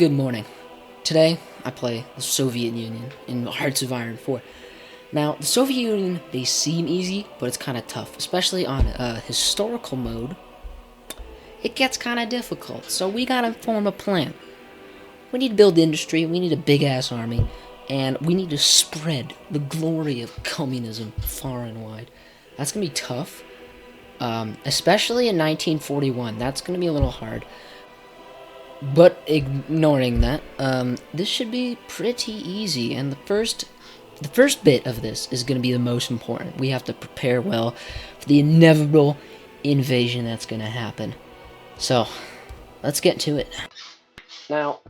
Good morning. Today, I play the Soviet Union in Hearts of Iron 4. Now, the Soviet Union, they seem easy, but it's kind of tough, especially on historical mode. It gets kind of difficult, so we gotta form a plan. We need to build industry, we need a big-ass army, and we need to spread the glory of communism far and wide. That's gonna be tough, especially in 1941. That's gonna be a little hard. But ignoring that, this should be pretty easy. And the first bit of this is going to be the most important. We have to prepare well for the inevitable invasion that's going to happen. So, let's get to it. Now,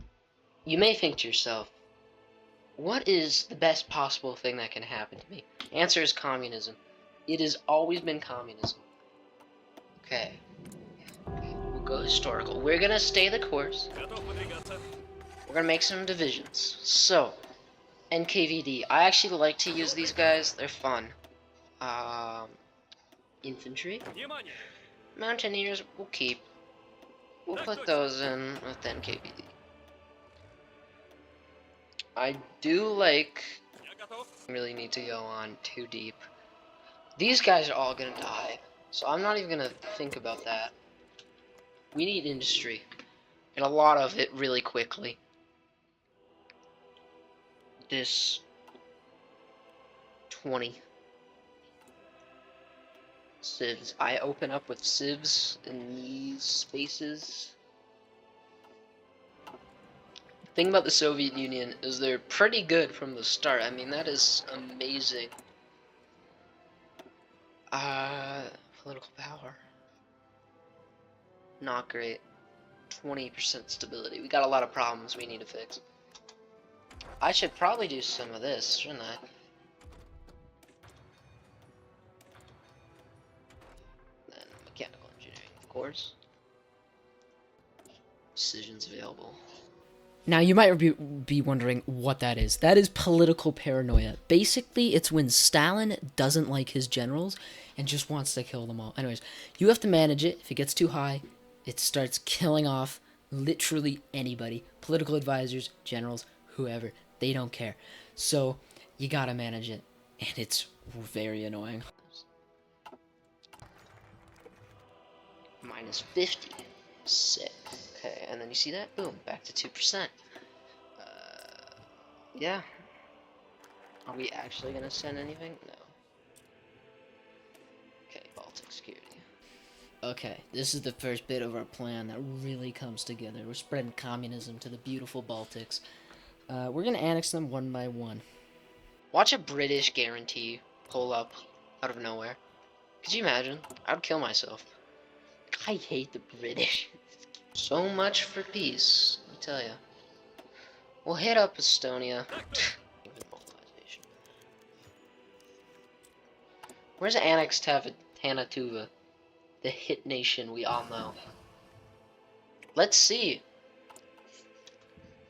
you may think to yourself, what is the best possible thing that can happen to me? Answer is communism. It has always been communism. Okay. We'll go historical. We're gonna stay the course. We're gonna make some divisions. So, NKVD. I actually like to use these guys. They're fun. Infantry. Mountaineers, we'll keep. We'll put those in with NKVD. I do like... really need to go on too deep. These guys are all gonna die, so I'm not even gonna think about that. We need industry, and a lot of it really quickly. This 20 civs. I open up with civs in these spaces. The thing about the Soviet Union is they're pretty good from the start. I mean, that is amazing. Political power. Not great. 20% stability. We got a lot of problems we need to fix. I should probably do some of this, shouldn't I? Then mechanical engineering, of course. Decisions available. Now, you might be wondering what that is. That is political paranoia. Basically, it's when Stalin doesn't like his generals and just wants to kill them all. Anyways, you have to manage it. If it gets too high, it starts killing off literally anybody. Political advisors, generals, whoever. They don't care. So, you gotta manage it. And it's very annoying. Minus 50. Sick. Okay, and then you see that? Boom, back to 2%. Yeah. Are we actually gonna send anything? No. Okay, Baltic security. Okay, this is the first bit of our plan that really comes together. We're spreading communism to the beautiful Baltics. We're gonna annex them one by one. Watch a British guarantee pull up out of nowhere. Could you imagine? I'd kill myself. I hate the British. So much for peace, I tell ya. We'll hit up Estonia. Where's annexed Tanatuva? The hit nation we all know. Let's see.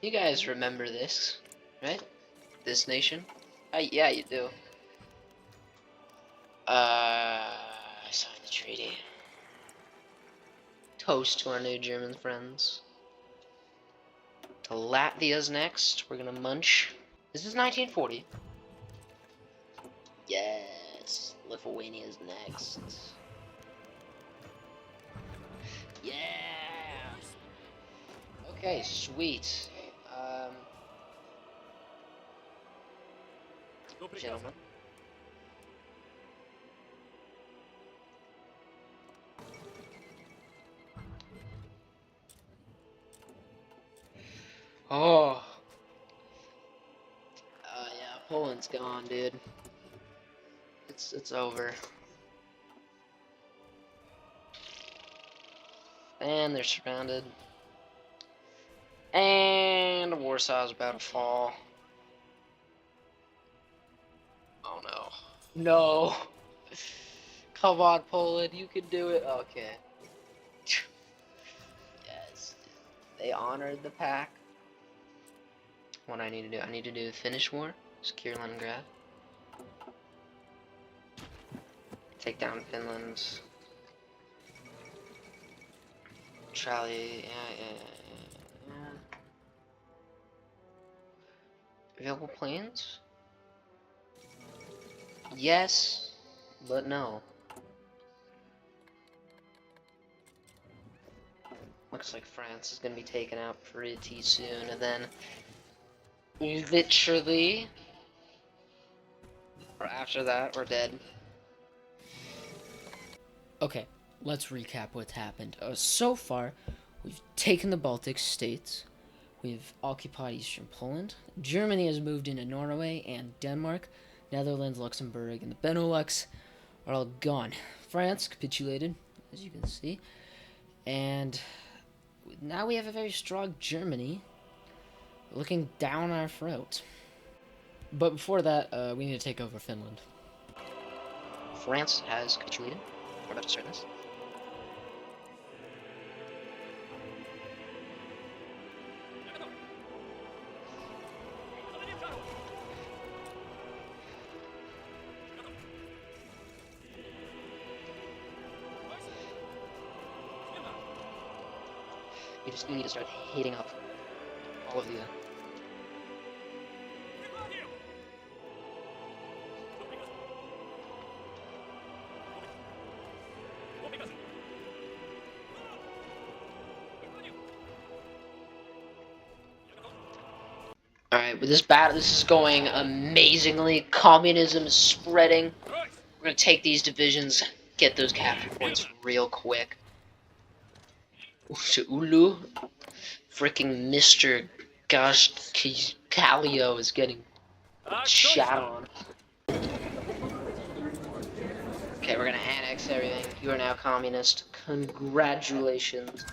You guys remember this, right? This nation? Yeah, you do. I signed the treaty. Toast to our new German friends. To Latvia's next. We're gonna munch. This is 1940. Yes. Lithuania's next. Yeah. Okay, sweet. Gentlemen. Oh. Yeah, Poland's gone, dude. It's over. And they're surrounded. And Warsaw's about to fall. Oh no. No. Come on, Poland, you can do it. Okay. Yes. They honored the pact. What I need to do? I need to do the Finnish war. Secure Leningrad. Take down Finland. Charlie, yeah. Available planes? Yes, but no. Looks like France is gonna be taken out pretty soon, and then literally, or after that, we're dead. Okay, let's recap what's happened. So far, we've taken the Baltic states, we've occupied eastern Poland, Germany has moved into Norway and Denmark, Netherlands, Luxembourg, and the Benelux are all gone. France capitulated, as you can see, and now we have a very strong Germany looking down our throat. But before that, we need to take over Finland. France has capitulated. We're about to start this. We need to start hitting up all of the. Alright, with this battle, this is going amazingly. Communism is spreading. We're gonna take these divisions, get those capture points real quick. Ulu, freaking Mr. Gosh Calio is getting shot on. Okay, we're gonna annex everything. You are now communist. Congratulations.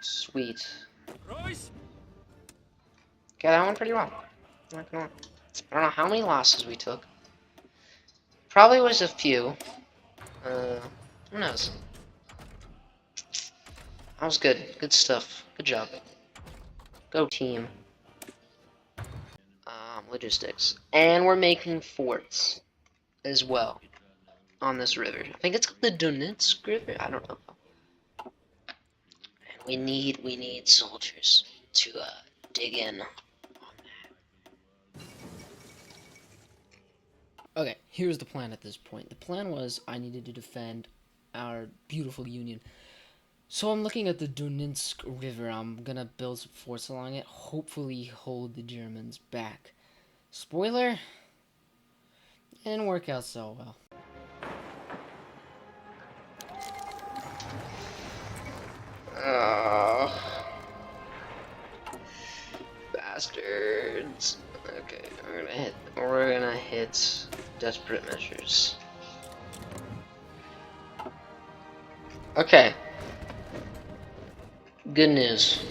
Sweet. Okay, that went pretty well. I don't know how many losses we took. Probably was a few. Who knows? That was good. Good stuff. Good job. Go team. Logistics. And we're making forts as well on this river. I think it's called the Donetsk River. I don't know. And we need soldiers to dig in. Okay, here's the plan at this point. The plan was I needed to defend our beautiful Union. So I'm looking at the Donetsk River. I'm gonna build some forts along it, hopefully hold the Germans back. Spoiler, it didn't work out so well. Bastards. Okay, we're gonna hit desperate measures. Okay. Good news.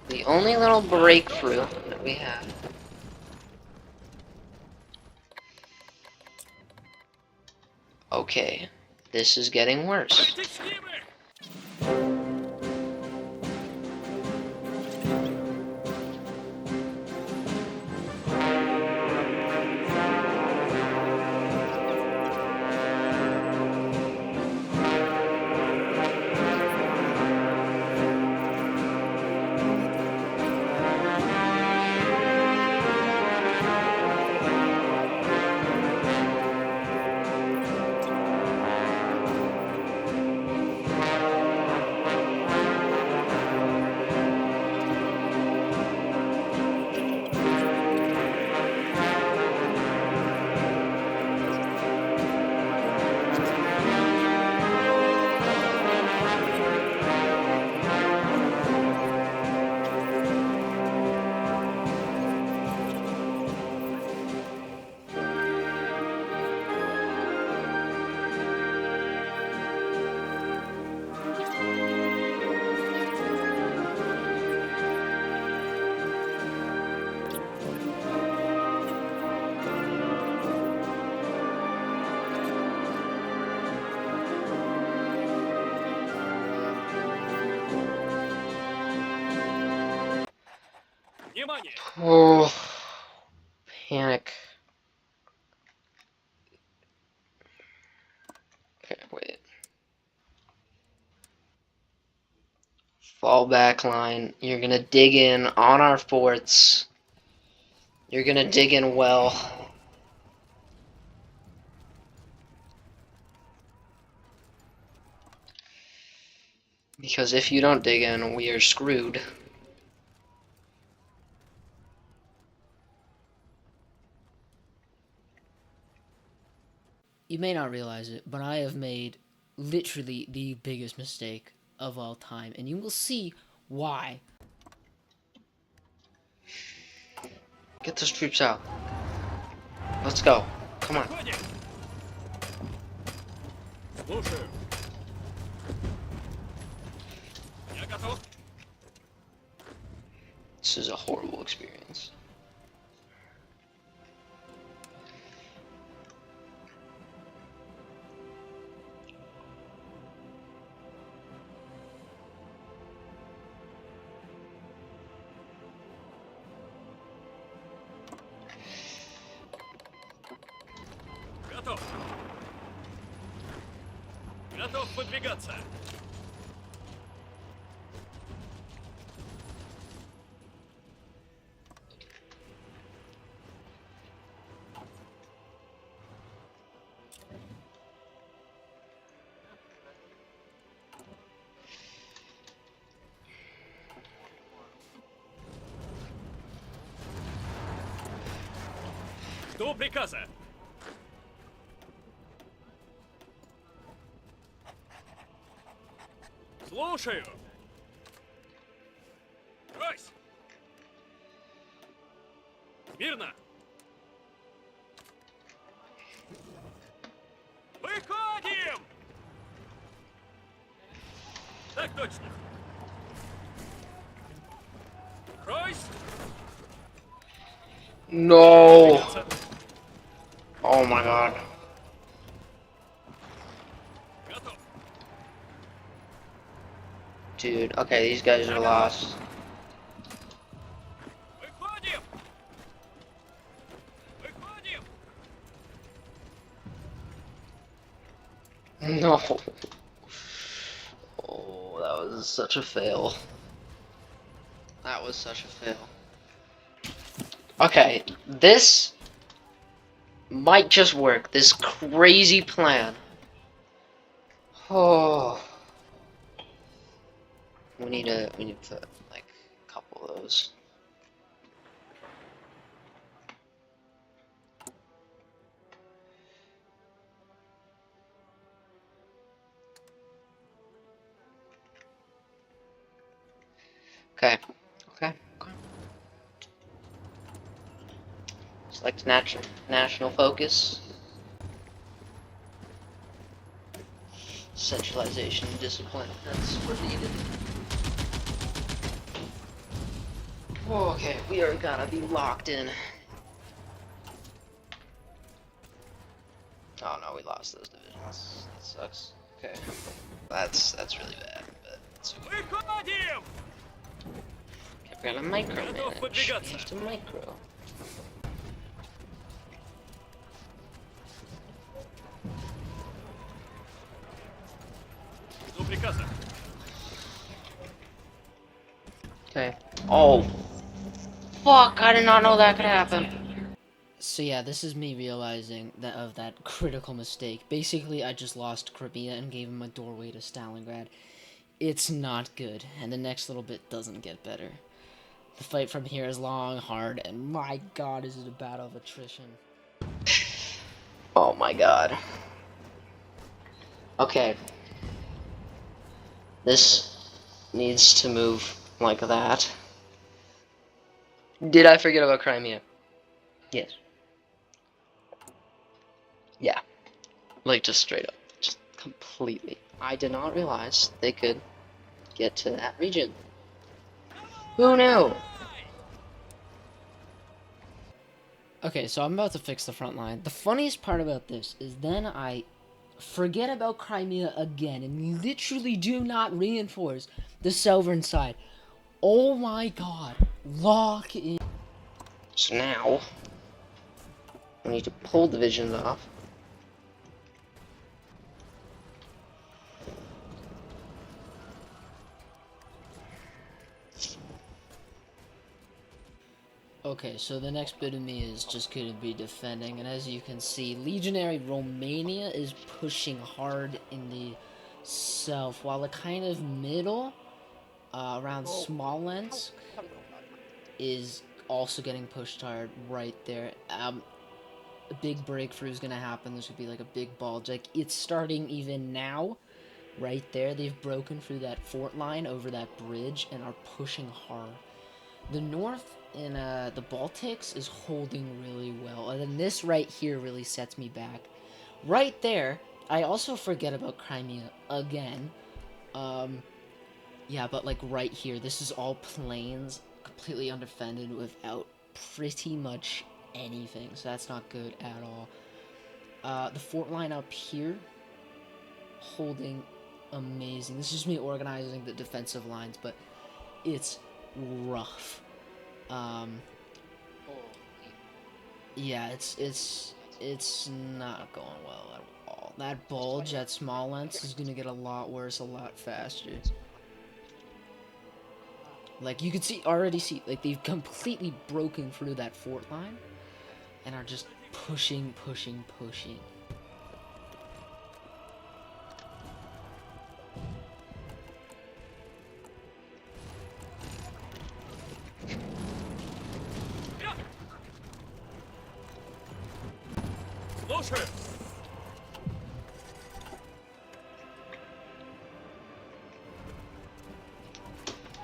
The only little breakthrough that we have. Okay, this is getting worse. Oh, panic. Okay, wait. Fall back line. You're gonna dig in on our forts. You're gonna dig in well. Because if you don't dig in, we are screwed. You may not realize it, but I have made literally the biggest mistake of all time, and you will see why. Get those troops out. Let's go. Come on. This is a horrible experience. Готов. Готов подвигаться. Жду приказа. Слушаю. Брось. Мирно. Выходим! Так точно. Брось. No. Oh my god. Готов. Dude, okay, these guys are lost. Выходим! Выходим! No. Oh, that was such a fail. That was such a fail. Okay, this might just work. This crazy plan. Oh. We need to like a couple of those. Okay. Okay. Okay. Select national focus. Centralization and discipline. That's what needed. Oh, okay, we are gonna be locked in. Oh no, we lost those divisions. That sucks. Okay. That's really bad, but it's okay. Выходим! Okay, we're gonna micromanage. We have to micro. Жду приказа. Okay. Oh. Fuck, I did not know that could happen. So yeah, this is me realizing that critical mistake. Basically, I just lost Crimea and gave him a doorway to Stalingrad. It's not good, and the next little bit doesn't get better. The fight from here is long, hard, and my god, is it a battle of attrition. Oh my god. Okay. This needs to move like that. Did I forget about Crimea? Yes. Yeah. Like, just straight up. Just completely. I did not realize they could get to that region. Who knew? Okay, so I'm about to fix the front line. The funniest part about this is then I forget about Crimea again and literally do not reinforce the southern side. Oh my god. Lock in. So now, I need to pull divisions off. Okay, so the next bit of me is just going to be defending, and as you can see, Legionary Romania is pushing hard in the south, while the kind of middle, around Smolensk, is also getting pushed hard right there. A big breakthrough is going to happen. There's going to be like a big bulge. Like, it's starting even now, right there. They've broken through that fort line over that bridge and are pushing hard. The north in the Baltics is holding really well, and then this right here really sets me back. Right there, I also forget about Crimea again. Yeah, but like right here, this is all plains, completely undefended without pretty much anything, so that's not good at all. The fort line up here, holding amazing. This is just me organizing the defensive lines, but it's rough. Um, yeah, it's not going well at all. That bulge at Smolensk is gonna get a lot worse, a lot faster. Like, you could already see, like, they've completely broken through that fort line and are just pushing, pushing, pushing. Слушаю!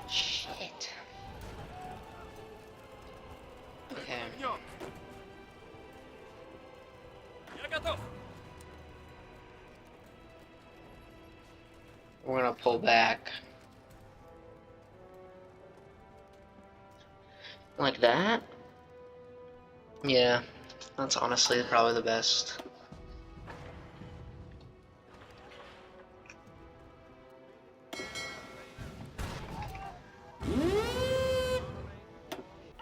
Shit. Okay. Огнем! Я готов! We're gonna pull back. Like that? Yeah, that's honestly probably the best.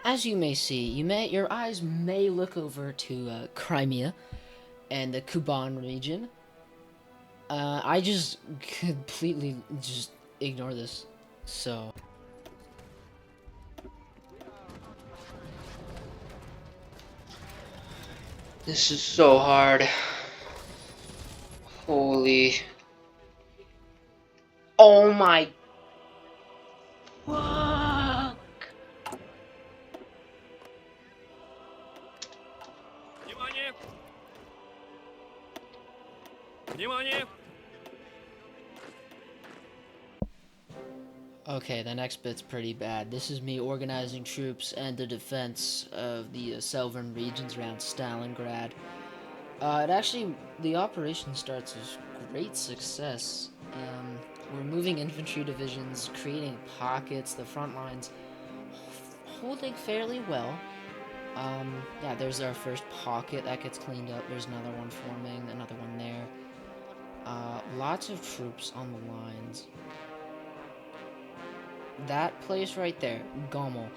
As you may see, your eyes may look over to Crimea and the Kuban region. I just completely just ignore this. So this is so hard. Holy. Oh my. Fuck. Внимание! Внимание! Okay, the next bit's pretty bad. This is me organizing troops and the defense of the southern regions around Stalingrad. The operation starts with great success. We're moving infantry divisions, creating pockets, the front lines holding fairly well. Yeah, there's our first pocket that gets cleaned up. There's another one forming, another one there. Lots of troops on the lines. That place right there, Gommel,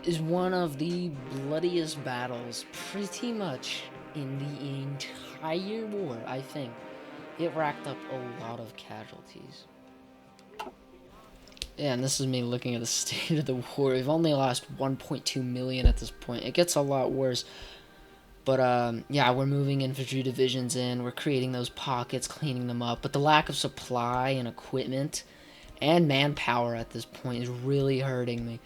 is one of the bloodiest battles pretty much in the entire war, I think. It racked up a lot of casualties. Yeah, and this is me looking at the state of the war. We've only lost 1.2 million at this point. It gets a lot worse. But, yeah, we're moving infantry divisions in. We're creating those pockets, cleaning them up. But the lack of supply and equipment and manpower at this point is really hurting me.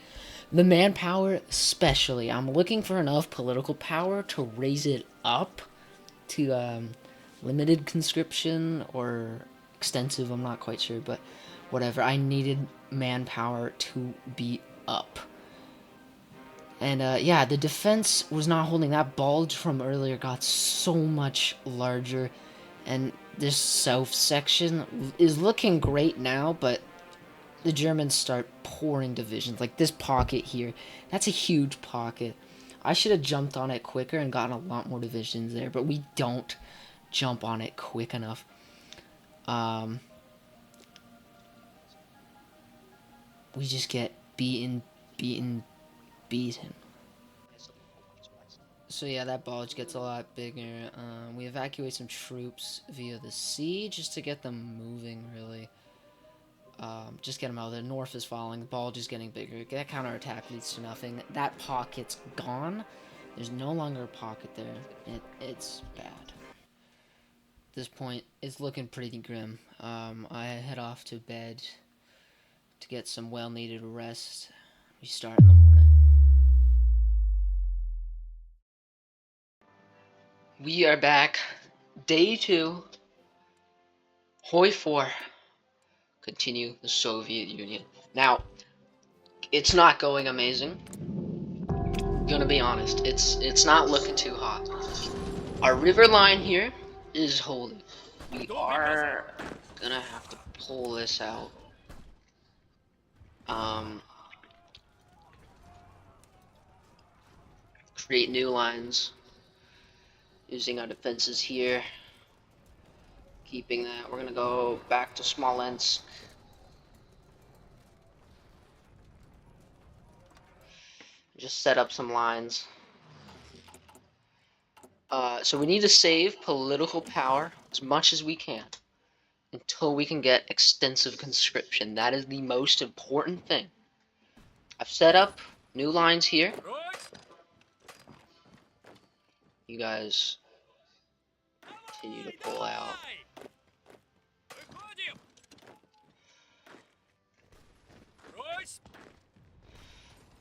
The manpower, especially. I'm looking for enough political power to raise it up to limited conscription or extensive. I'm not quite sure, but whatever. I needed manpower to be up. And yeah, the defense was not holding. That bulge from earlier got so much larger. And this south section is looking great now, but the Germans start pouring divisions. Like this pocket here, that's a huge pocket. I should have jumped on it quicker and gotten a lot more divisions there, but we don't jump on it quick enough. We just get beaten. So yeah, that bulge gets a lot bigger. We evacuate some troops via the sea just to get them moving, really. Just get him out of there. North is falling. The ball just getting bigger. That counterattack leads to nothing. That pocket's gone. There's no longer a pocket there. It's bad. At this point, it's looking pretty grim. I head off to bed to get some well-needed rest. We start in the morning. We are back. Day 2. Hoi 4. Continue the Soviet Union. Now, it's not going amazing. Gonna be honest, it's not looking too hot. Our river line here is holding. We are gonna have to pull this out. Create new lines using our defenses here. Keeping that, we're gonna go back to Smolensk. Just set up some lines. So we need to save political power as much as we can until we can get extensive conscription. That is the most important thing. I've set up new lines here. You guys continue to pull out.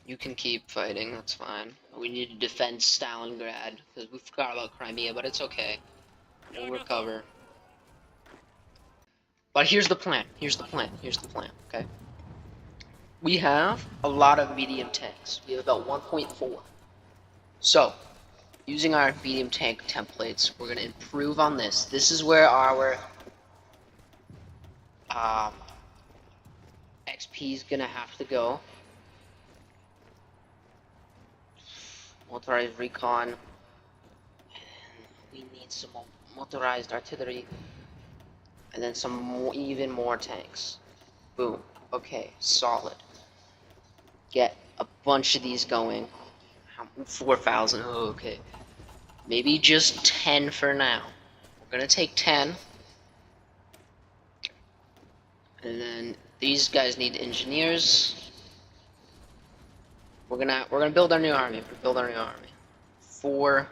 You can keep fighting, that's fine. We need to defend Stalingrad, because we forgot about Crimea, but it's okay. We'll recover. But here's the plan, okay? We have a lot of medium tanks. We have about 1.4. So, using our medium tank templates, we're going to improve on this. This is where our XP is going to have to go. Motorized recon. And we need some motorized artillery. And then some more, even more tanks. Boom. Okay, solid. Get a bunch of these going. 4,000. Oh, okay. Maybe just 10 for now. We're gonna take 10. And then these guys need engineers. We're gonna build our new army. Build our new army. 4.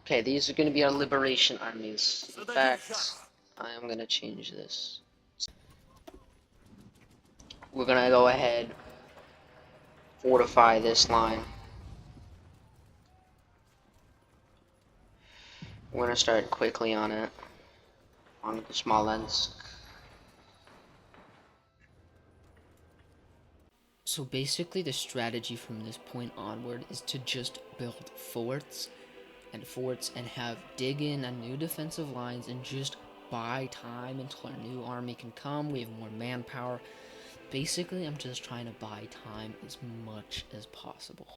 Okay, these are gonna be our liberation armies. In fact, I am gonna change this. We're gonna go ahead, fortify this line. We're gonna start quickly on it. On the Smolensk. So basically the strategy from this point onward is to just build forts and have dig in on new defensive lines and just buy time until our new army can come. We have more manpower. Basically, I'm just trying to buy time as much as possible.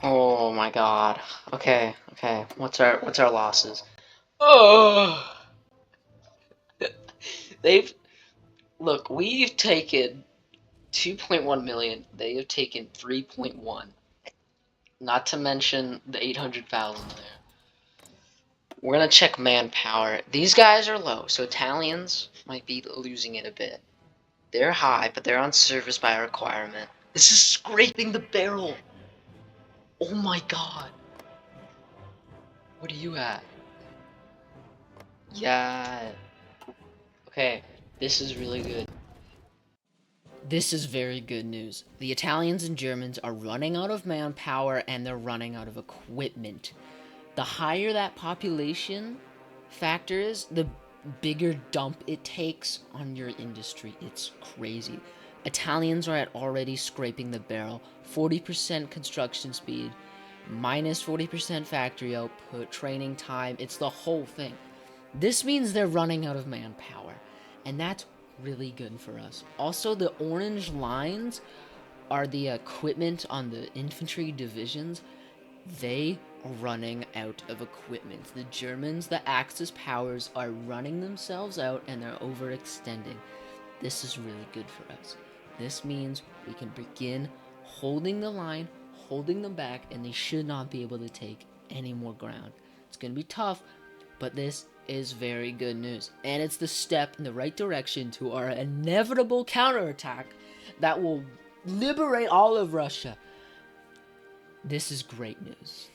Oh my god. Okay, okay. What's our losses? Oh, they've look. We've taken 2.1 million. They have taken 3.1. Not to mention the 800,000 there. We're gonna check manpower. These guys are low, so Italians might be losing it a bit. They're high, but they're on service by requirement. This is scraping the barrel. Oh my god. What are you at? Yeah. Okay, this is really good. This is very good news. The Italians and Germans are running out of manpower and they're running out of equipment. The higher that population factor is, the bigger dump it takes on your industry. It's crazy. Italians are at already scraping the barrel. 40% construction speed, minus 40% factory output, training time. It's the whole thing. This means they're running out of manpower, and that's really good for us. Also, the orange lines are the equipment on the infantry divisions. They are running out of equipment. The Germans, the Axis powers, are running themselves out and they're overextending. This is really good for us. This means we can begin holding the line, holding them back, and they should not be able to take any more ground. It's going to be tough, but this is very good news. And it's the step in the right direction to our inevitable counterattack that will liberate all of Russia. This is great news.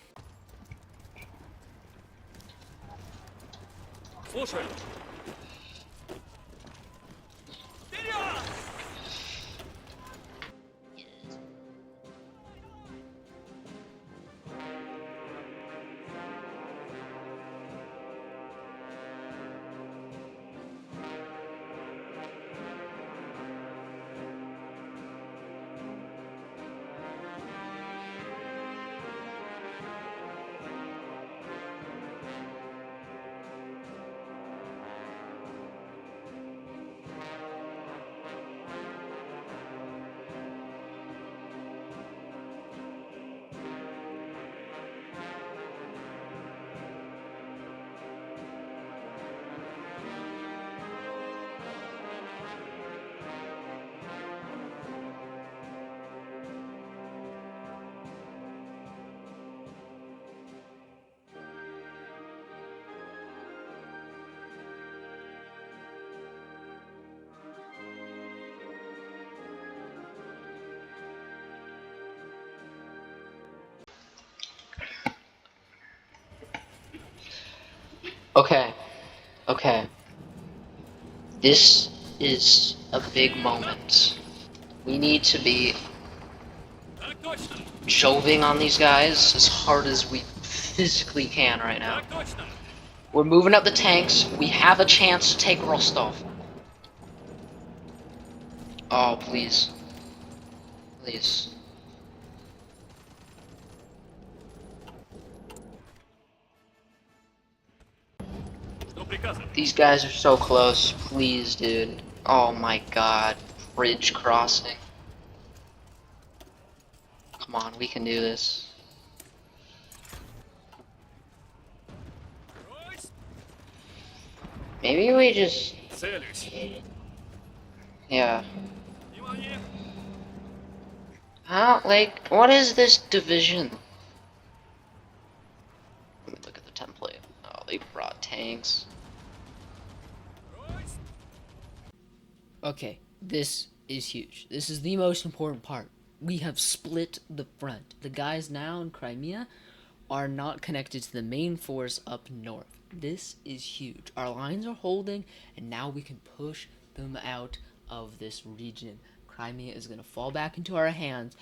Слушай. Вперед! Okay, okay. This is a big moment. We need to be Так точно! shoving on these guys as hard as we physically can right now. Так точно! We're moving up the tanks. We have a chance to take Rostov. Oh, please. Please. Что приказано? These guys are so close. Please, dude. Oh my god. Bridge crossing. Come on, we can do this. Брось! Maybe we just... Целюсь. Yeah. Внимание! How, like, what is this division? Let me look at the template. Oh, they brought tanks. Брось! Okay, this is huge. This is the most important part. We have split the front. The guys now in Crimea are not connected to the main force up north. This is huge. Our lines are holding, and now we can push them out of this region. Crimea is going to fall back into our hands,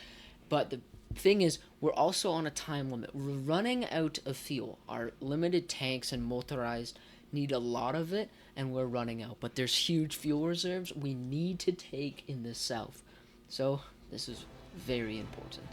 but the thing is, we're also on a time limit. We're running out of fuel. Our limited tanks and motorized need a lot of it, and we're running out. But there's huge fuel reserves we need to take in the south. So this is very important.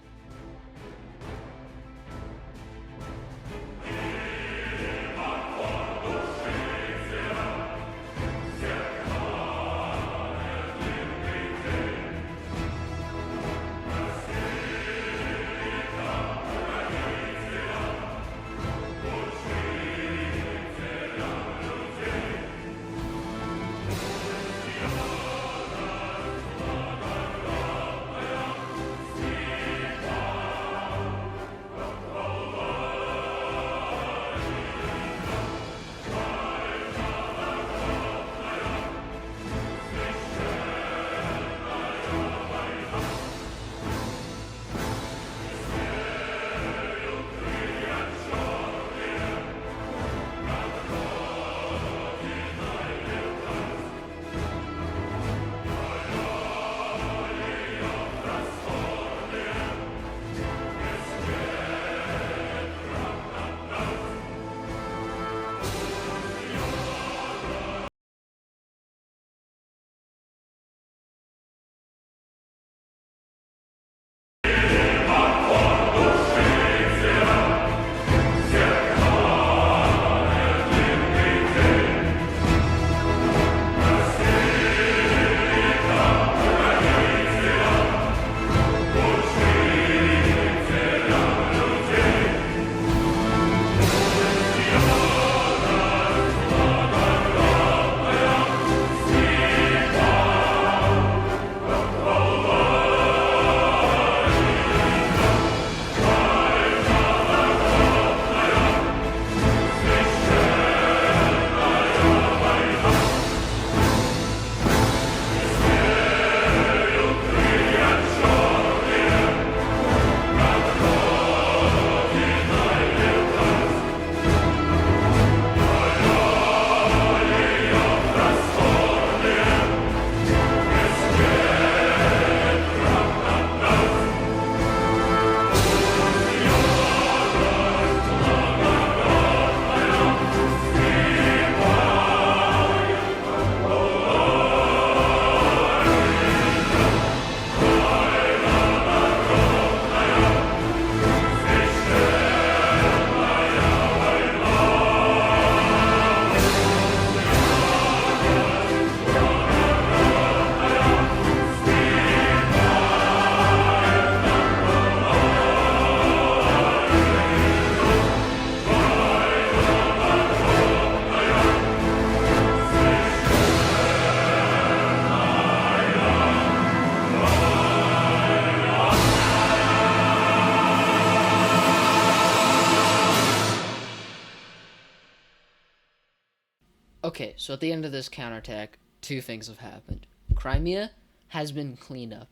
Okay, so at the end of this counterattack, two things have happened. Crimea has been cleaned up.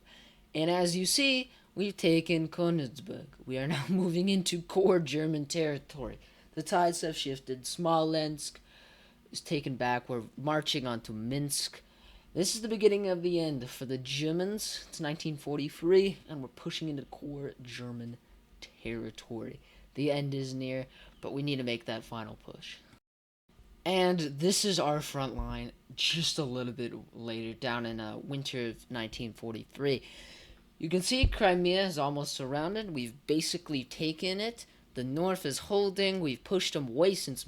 And as you see, we've taken Königsberg. We are now moving into core German territory. The tides have shifted. Smolensk is taken back. We're marching on to Minsk. This is the beginning of the end for the Germans. It's 1943, and we're pushing into core German territory. The end is near, but we need to make that final push. And this is our front line just a little bit later, down in winter of 1943. You can see Crimea is almost surrounded. We've basically taken it. The north is holding. We've pushed them away since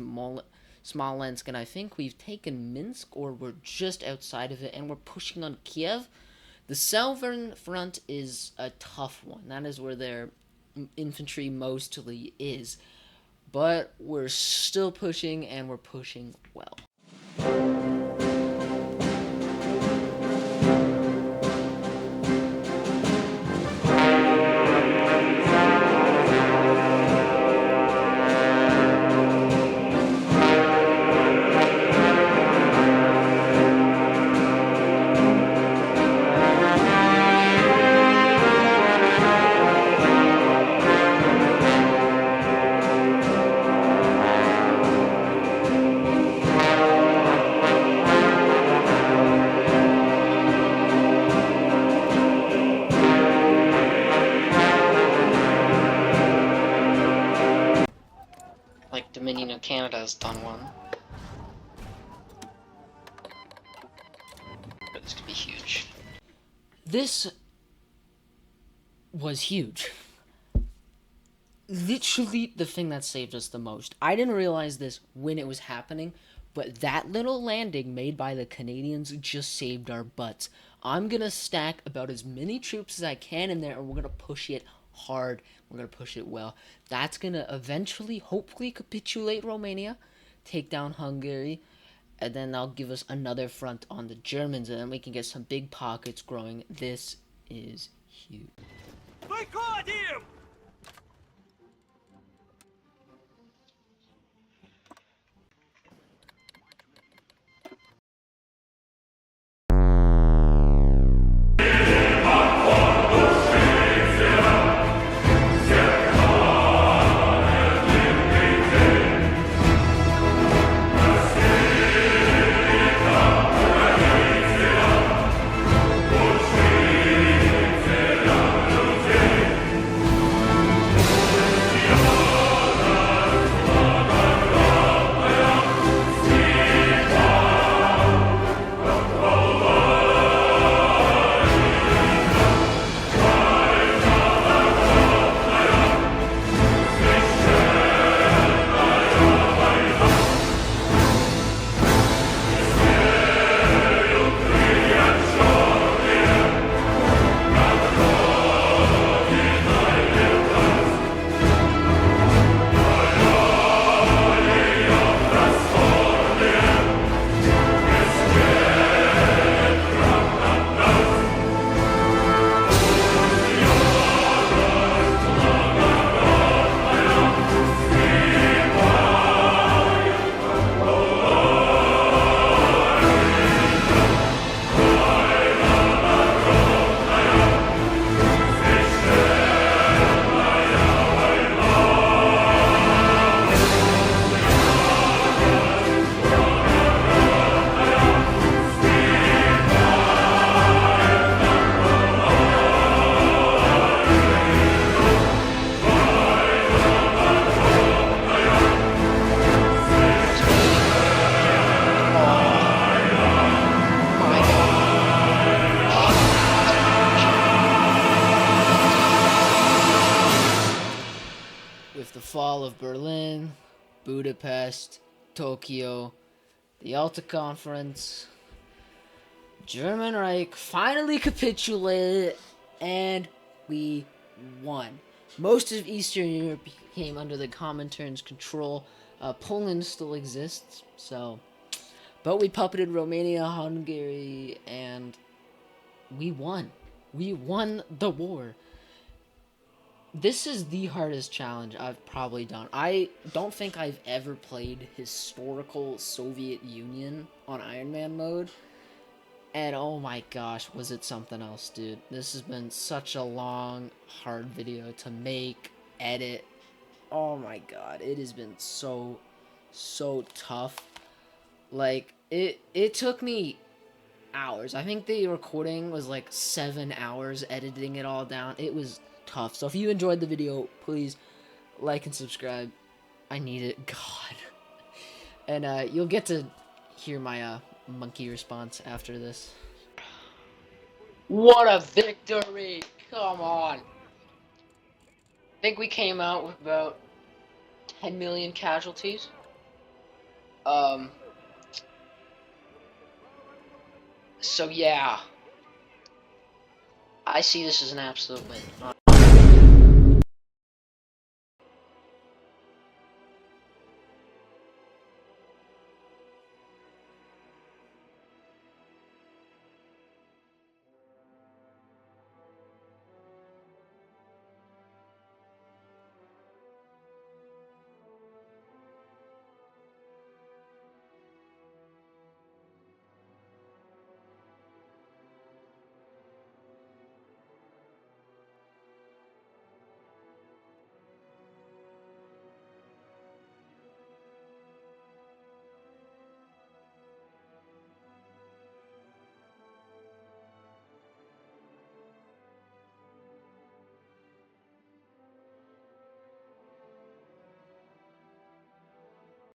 Smolensk, and I think we've taken Minsk, or we're just outside of it, and we're pushing on Kiev. The southern front is a tough one. That is where their infantry mostly is. But we're still pushing, and we're pushing well. Like Dominion of Canada has done one. But this could be huge. This was huge. Literally the thing that saved us the most. I didn't realize this when it was happening, but that little landing made by the Canadians just saved our butts. I'm gonna stack about as many troops as I can in there, and we're gonna push it hard. We're gonna push it well. That's gonna eventually, hopefully, capitulate Romania, take down Hungary, and then that'll give us another front on the Germans, and then we can get some big pockets growing. This is huge. Выходим! With the fall of Berlin, Budapest, Tokyo, the Alta Conference, German Reich finally capitulated, and we won. Most of Eastern Europe came under the Comintern's control. Poland still exists, but we puppeted Romania, Hungary, and we won. We won the war. This is the hardest challenge I've probably done. I don't think I've ever played historical Soviet Union on Iron Man mode. And oh my gosh, was it something else, dude. This has been such a long, hard video to make, edit. Oh my god, it has been so tough. Like, it took me hours. I think the recording was like 7 hours editing it all down. It was tough. So if you enjoyed the video, please like and subscribe. I need it. God. And you'll get to hear my monkey response after this. What a victory! Come on. I think we came out with about 10 million casualties. So yeah. I see this as an absolute win.